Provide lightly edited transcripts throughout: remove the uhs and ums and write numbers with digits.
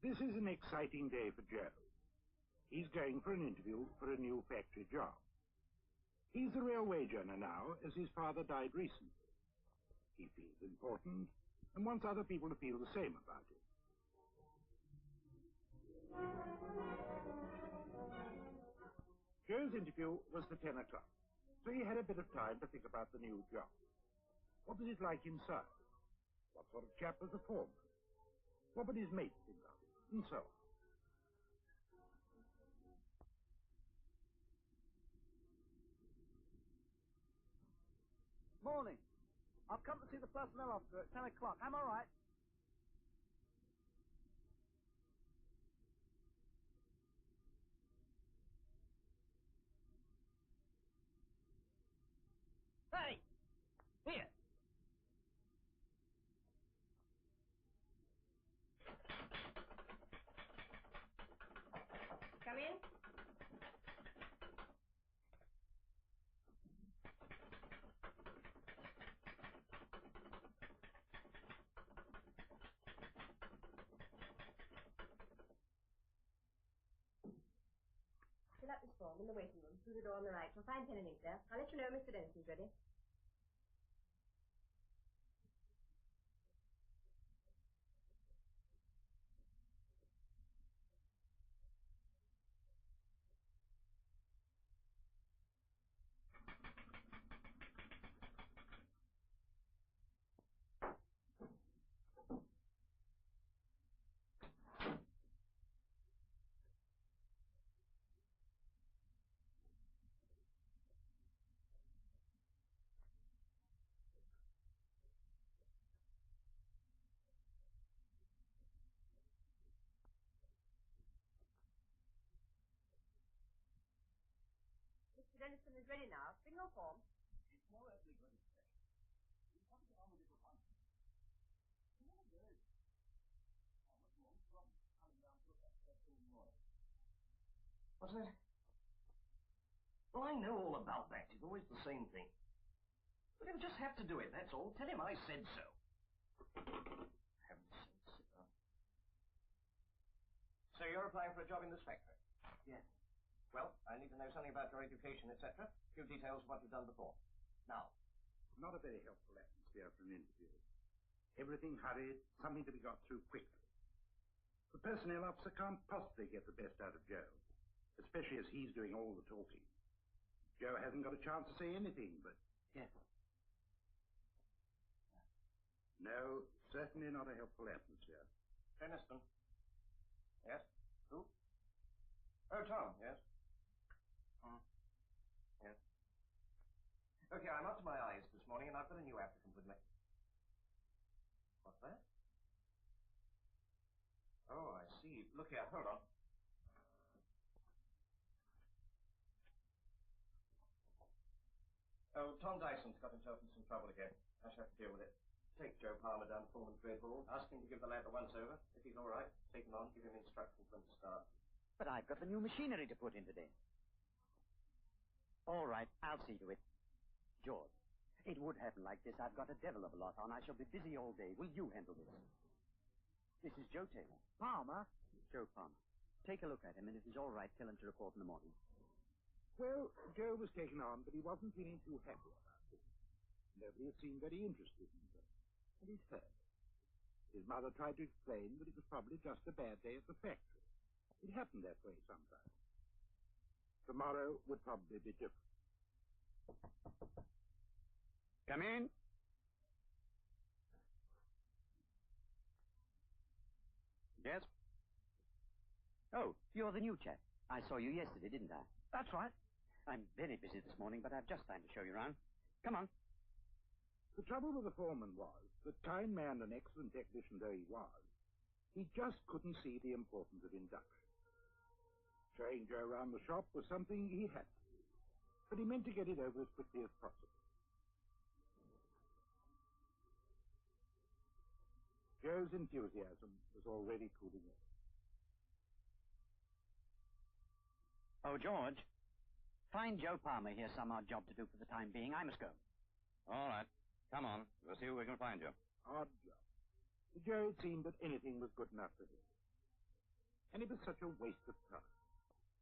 This is an exciting day for Joe. He's going for an interview for a new factory job. He's a real wage earner now, as his father died recently. He feels important and wants other people to feel the same about it. Joe's interview was for 10 o'clock, so he had a bit of time to think about the new job. What was it like inside? What sort of chap was the foreman? What would his mate think of him? And so on. Morning. I've come to see the personnel officer at 10 o'clock. I'm all right. Hey! Here! Come in. Fill up this form in the waiting room, through the door on the right. You'll find pen and ink there. I'll let you know when Mr. Dennison's ready. Mr. Dennison is ready now. Bring your form. It's no earthly good, sir. You've got to get on with it at once. Oh, good. How much more from coming down to that more? What's that? Well, I know all about that. It's always the same thing. But he'll just have to do it, that's all. Tell him I said so. Heaven's sake, sit down. So you're applying for a job in this factory? Yeah. Well, I need to know something about your education, etc. A few details of what you've done before. Now. Not a very helpful atmosphere for an interview. Everything hurried, something to be got through quickly. The personnel officer can't possibly get the best out of Joe, especially as he's doing all the talking. Joe hasn't got a chance to say anything, but... Yeah. No, certainly not a helpful atmosphere. Denniston. Yes? Who? Oh, Tom, yes. Yes. Okay, I'm up to my eyes this morning, and I've got a new applicant with me. What's that? Oh, I see. Look here, hold on. Oh, Tom Dyson's got himself in some trouble again. I shall have to deal with it. Take Joe Palmer down to Foreman's Great Hall. Ask him to give the lad a once-over. If he's all right, take him on, give him instructions when to start. But I've got the new machinery to put in today. All right, I'll see to it. George, it would happen like this. I've got a devil of a lot on. I shall be busy all day. Will you handle this? This is Joe Taylor. Palmer? Joe Palmer. Take a look at him, and if he's all right, tell him to report in the morning. Well, Joe was taken on, but he wasn't feeling too happy about it. Nobody had seemed very interested in him, and he's hurt. His mother tried to explain that it was probably just a bad day at the factory. It happened that way sometimes. Tomorrow would probably be different. Come in. Yes? Oh, you're the new chap. I saw you yesterday, didn't I? That's right. I'm very busy this morning, but I've just time to show you around. Come on. The trouble with the foreman was that, kind man and excellent technician though he was, he just couldn't see the importance of induction. Showing Joe around the shop was something he had to do, but he meant to get it over as quickly as possible. Joe's enthusiasm was already cooling off. Oh, George, find Joe Palmer here some odd job to do for the time being. I must go. All right. Come on. We'll see who we can find you. Odd job. To Joe it seemed that anything was good enough for him. and it was such a waste of time.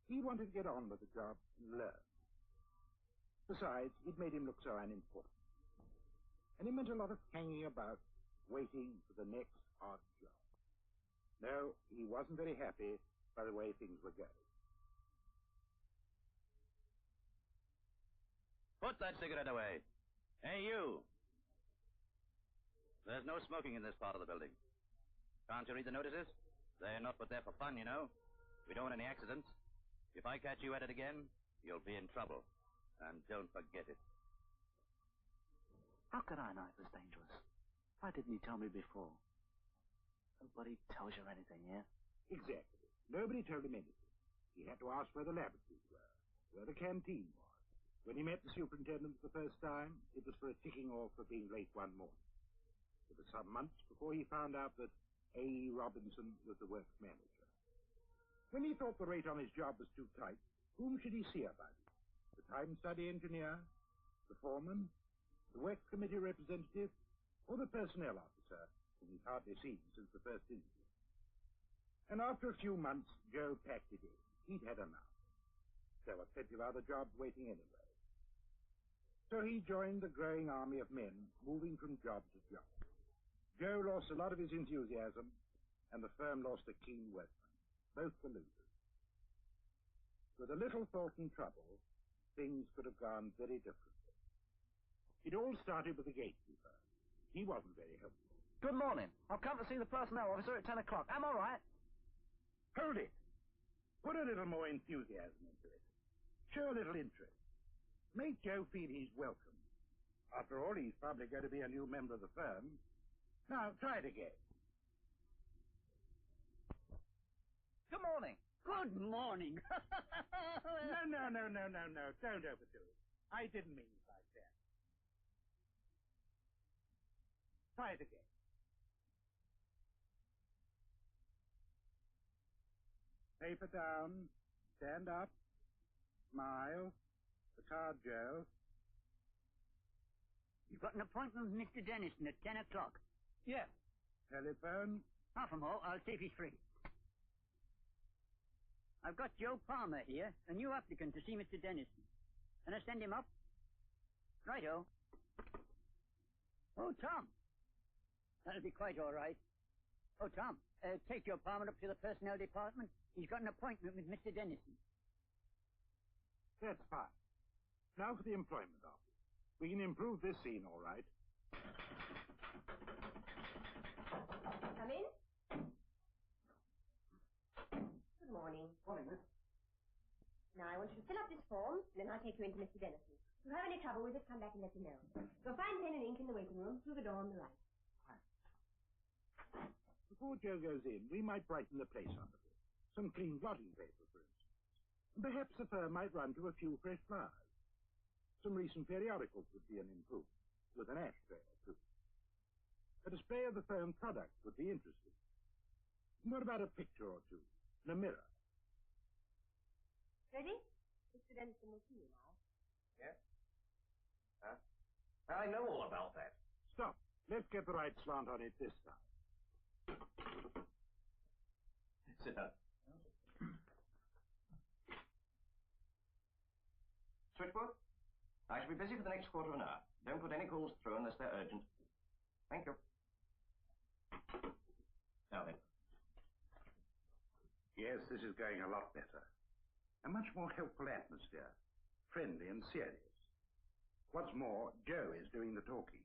He wanted to get on with the job and learn. Besides, it made him look so unimportant. And it meant a lot of hanging about, waiting for the next odd job. No, he wasn't very happy by the way things were going. Put that cigarette away. Hey, you. There's no smoking in this part of the building. Can't you read the notices? They're not put there for fun, you know. We don't want any accidents. If I catch you at it again, you'll be in trouble. And don't forget it. How could I know it was dangerous? Why didn't you tell me before? Nobody tells you anything, yeah? Exactly. Nobody told him anything. He had to ask where the laboratories were, where the canteen was. When he met the superintendent the first time, it was for a ticking off for being late one morning. It was some months before he found out that A. Robinson was the works manager. When he thought the rate on his job was too tight, whom should he see about it? The time study engineer, the foreman, the works committee representative, or the personnel officer, whom he'd hardly seen since the first interview. And after a few months, Joe packed it in. He'd had enough. There were plenty of other jobs waiting anyway. So he joined the growing army of men moving from job to job. Joe lost a lot of his enthusiasm, and the firm lost a keen workman. Both were losers. With a little thought and trouble, things could have gone very differently. It all started with the gatekeeper. He wasn't very helpful. Good morning. I've come to see the personnel officer at 10 o'clock. Am I right? Hold it. Put a little more enthusiasm into it. Show a little interest. Make Joe feel he's welcome. After all, he's probably going to be a new member of the firm. Now, try it again. Good morning. Good morning. No. Don't overdo it. I didn't mean it like that. Try it again. Paper down. Stand up. Smile. The card, Joe. You've got an appointment with Mr. Dennison at 10 o'clock. Yeah. Telephone. Half a mo, I'll see if he's free. I've got Joe Palmer here, a new applicant to see Mr. Dennison. Can I send him up? Righto. Oh, Tom. That'll be quite all right. Oh, Tom, take Joe Palmer up to the personnel department. He's got an appointment with Mr. Dennison. That's fine. Now for the employment office. We can improve this scene, all right. Come in. Good morning. Morning, miss. Now, I want you to fill up this form, and then I'll take you into Mr. Dennison. If you have any trouble with it, come back and let me know. You'll find pen and ink in the waiting room, through the door on the right. Before Joe goes in, we might brighten the place up a bit. Some clean blotting paper, for instance. And perhaps the firm might run to a few fresh flowers. Some recent periodicals would be an improvement, with an ashtray or two. A display of the firm products would be interesting. What about a picture or two, and a mirror? Ready? Mr. Dennison will see you now. Yeah? Huh? I know all about that. Stop. Let's get the right slant on it this time. Sit down. Switchboard? I shall be busy for the next quarter of an hour. Don't put any calls through unless they're urgent. Thank you. Now then. Yes, this is going a lot better. A much more helpful atmosphere. Friendly and serious. What's more, Joe is doing the talking.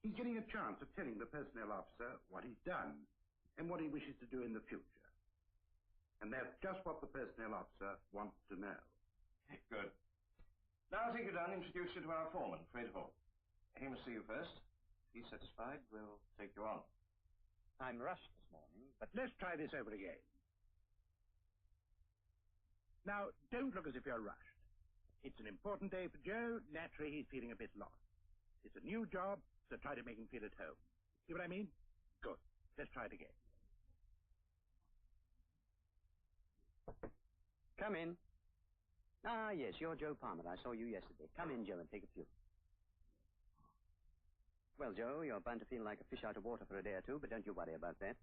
He's getting a chance of telling the personnel officer what he's done and what he wishes to do in the future. And that's just what the personnel officer wants to know. Good. Now I'll take you down and introduce you to our foreman, Fred Hall. He must see you first. If he's satisfied, we'll take you on. I'm rushed this morning, but Let's try this over again. Now, don't look as if you're rushed. It's an important day for Joe. Naturally, he's feeling a bit lost. It's a new job, so try to make him feel at home. See what I mean? Good. Let's try it again. come in. Ah, yes, you're Joe Palmer. I saw you yesterday. Come in, Joe, and take a few. Well, Joe, you're bound to feel like a fish out of water for a day or two, but don't you worry about that.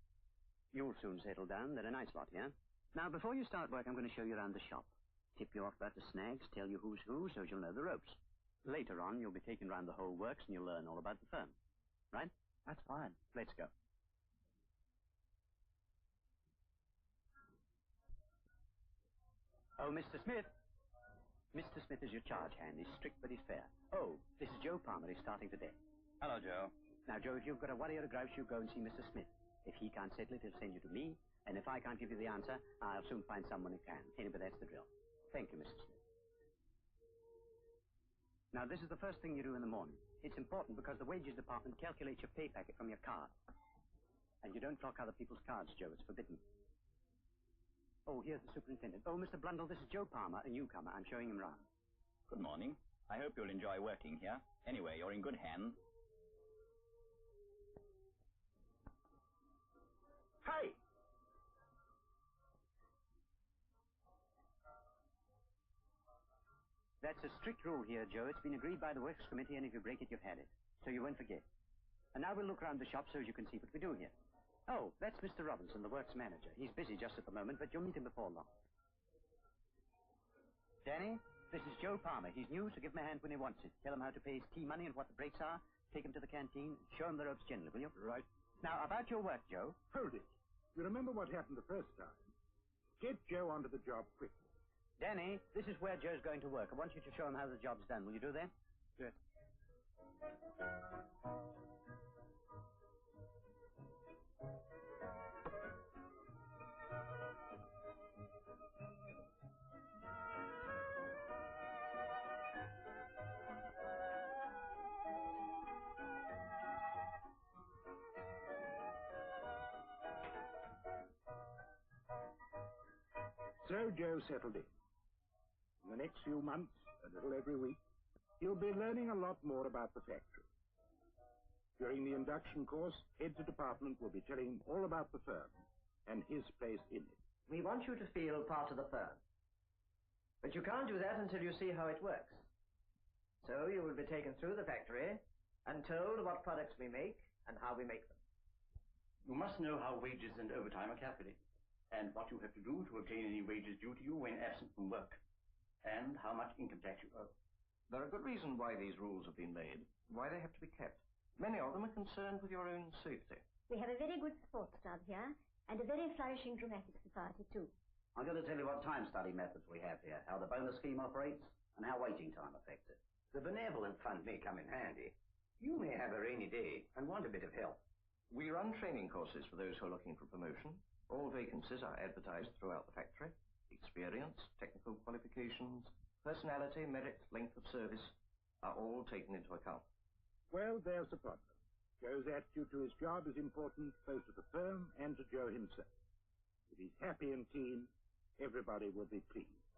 You'll soon settle down. They're a nice lot here. Now, before you start work, I'm going to show you around the shop. Tip you off about the snags, tell you who's who, so you'll know the ropes. Later on, you'll be taken around the whole works and you'll learn all about the firm. Right? That's fine. Let's go. Oh, Mr. Smith. Mr. Smith is your charge hand. He's strict, but he's fair. Oh, this is Joe Palmer. He's starting today. Hello, Joe. Now, Joe, if you've got a worry or a grouch, you go and see Mr. Smith. If he can't settle it, he'll send you to me. And if I can't give you the answer, I'll soon find someone who can. Anyway, that's the drill. Thank you, Mr. Smith. Now, this is the first thing you do in the morning. It's important because the wages department calculates your pay packet from your card. And you don't clock other people's cards, Joe. It's forbidden. Oh, here's the superintendent. Oh, Mr. Blundell, this is Joe Palmer, a newcomer. I'm showing him round. Good morning. I hope you'll enjoy working here. Anyway, you're in good hands. Hey! That's a strict rule here, Joe. It's been agreed by the Works Committee, and if you break it, you've had it. So you won't forget. And now we'll look round the shop so as you can see what we do here. Oh, that's Mr. Robinson, the Works manager. He's busy just at the moment, but you'll meet him before long. Danny, this is Joe Palmer. He's new, so give him a hand when he wants it. Tell him how to pay his tea money and what the breaks are. Take him to the canteen. Show him the ropes generally, will you? Right. Now, about your work, Joe. Hold it. You remember what happened the first time. Get Joe onto the job quickly. Danny, this is where Joe's going to work. I want you to show him how the job's done. Will you do that? Yes. So Joe settled in. In the next few months, a little every week, he'll be learning a lot more about the factory. During the induction course, heads of department will be telling him all about the firm and his place in it. We want you to feel part of the firm. But you can't do that until you see how it works. So you will be taken through the factory and told what products we make and how we make them. You must know how wages and overtime are calculated, and what you have to do to obtain any wages due to you when absent from work, and how much income tax you owe. There are good reasons why these rules have been made, why they have to be kept. Many of them are concerned with your own safety. We have a very good sports club here, and a very flourishing dramatic society, too. I'm going to tell you what time study methods we have here, how the bonus scheme operates, and how waiting time affects it. The benevolent fund may come in handy. You may have a rainy day and want a bit of help. We run training courses for those who are looking for promotion. All vacancies are advertised throughout the factory. Experience, technical qualifications, personality, merit, length of service are all taken into account. Well, there's the problem. Joe's attitude to his job is important both to the firm and to Joe himself. If he's happy and keen, everybody will be pleased.